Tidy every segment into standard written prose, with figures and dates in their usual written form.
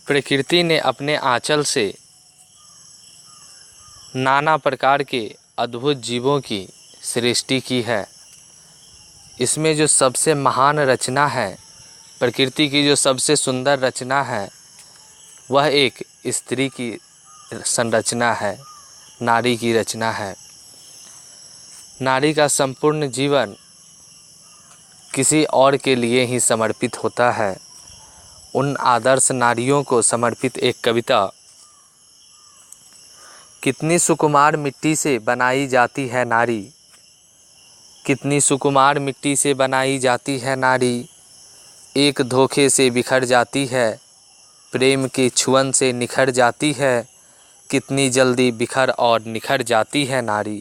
प्रकृति ने अपने आंचल से नाना प्रकार के अद्भुत जीवों की सृष्टि की है। इसमें जो सबसे महान रचना है, प्रकृति की जो सबसे सुंदर रचना है, वह एक स्त्री की संरचना है, नारी की रचना है। नारी का संपूर्ण जीवन किसी और के लिए ही समर्पित होता है। उन आदर्श नारियों को समर्पित एक कविता। कितनी सुकुमार मिट्टी से बनाई जाती है नारी, कितनी सुकुमार मिट्टी से बनाई जाती है नारी, एक धोखे से बिखर जाती है, प्रेम के छुअन से निखर जाती है। कितनी जल्दी बिखर और निखर जाती है नारी,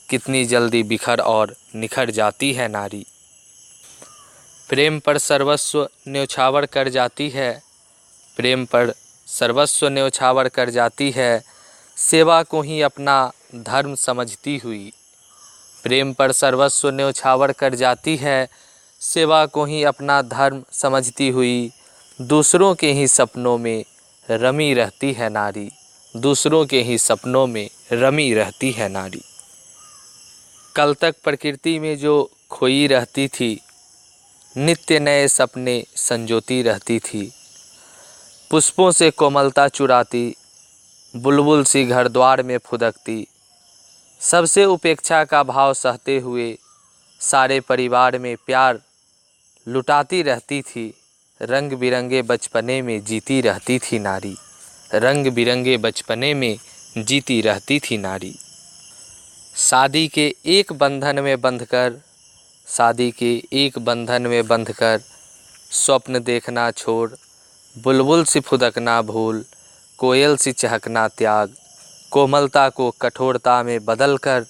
कितनी जल्दी बिखर और निखर जाती है नारी। प्रेम पर सर्वस्व न्यौछावर कर जाती है, प्रेम पर सर्वस्व न्यौछावर कर जाती है, सेवा को ही अपना धर्म समझती हुई। प्रेम पर सर्वस्व न्यौछावर कर जाती है, सेवा को ही अपना धर्म समझती हुई। दूसरों के ही सपनों में रमी रहती है नारी, दूसरों के ही सपनों में रमी रहती है नारी। कल तक प्रकृति में जो खोई रहती थी, नित्य नए सपने संजोती रहती थी। पुष्पों से कोमलता चुराती, बुलबुल सी घर द्वार में फुदकती, सबसे उपेक्षा का भाव सहते हुए सारे परिवार में प्यार लुटाती रहती थी। रंग बिरंगे बचपने में जीती रहती थी नारी, रंग बिरंगे बचपने में जीती रहती थी नारी। शादी के एक बंधन में बंधकर, शादी के एक बंधन में बंधकर स्वप्न देखना छोड़, बुलबुल सी फुदकना भूल, कोयल सी चहकना त्याग, कोमलता को कठोरता में बदलकर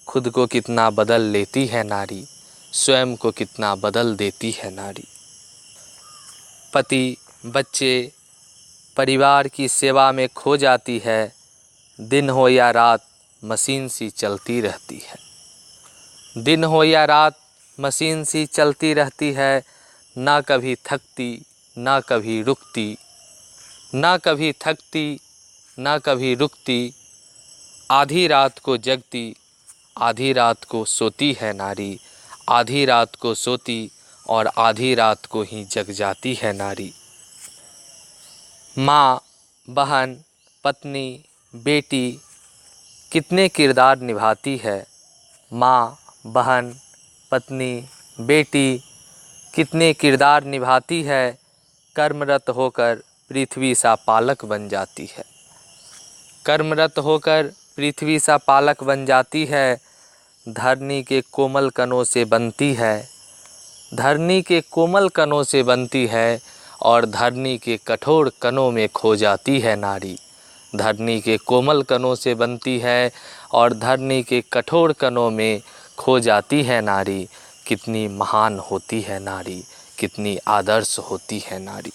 खुद को कितना बदल लेती है नारी, स्वयं को कितना बदल देती है नारी। पति, बच्चे, परिवार की सेवा में खो जाती है, दिन हो या रात मशीन सी चलती रहती है। दिन हो या रात मशीन सी चलती रहती है, ना कभी थकती ना कभी रुकती, ना कभी थकती ना कभी रुकती। आधी रात को जगती, आधी रात को सोती है नारी, आधी रात को सोती और आधी रात को ही जग जाती है नारी। माँ, बहन, पत्नी, बेटी कितने किरदार निभाती है। माँ, बहन, पत्नी, बेटी कितने किरदार निभाती है। कर्मरत होकर पृथ्वी सा पालक बन जाती है, कर्मरत होकर पृथ्वी सा पालक बन जाती है। धरनी के कोमल कणों से बनती है, धरनी के कोमल कणों से बनती है और धरनी के कठोर कणों में खो जाती है नारी। धरनी के कोमल कणों से बनती है और धरनी के कठोर कणों में खो जाती है नारी। कितनी महान होती है नारी, कितनी आदर्श होती है नारी।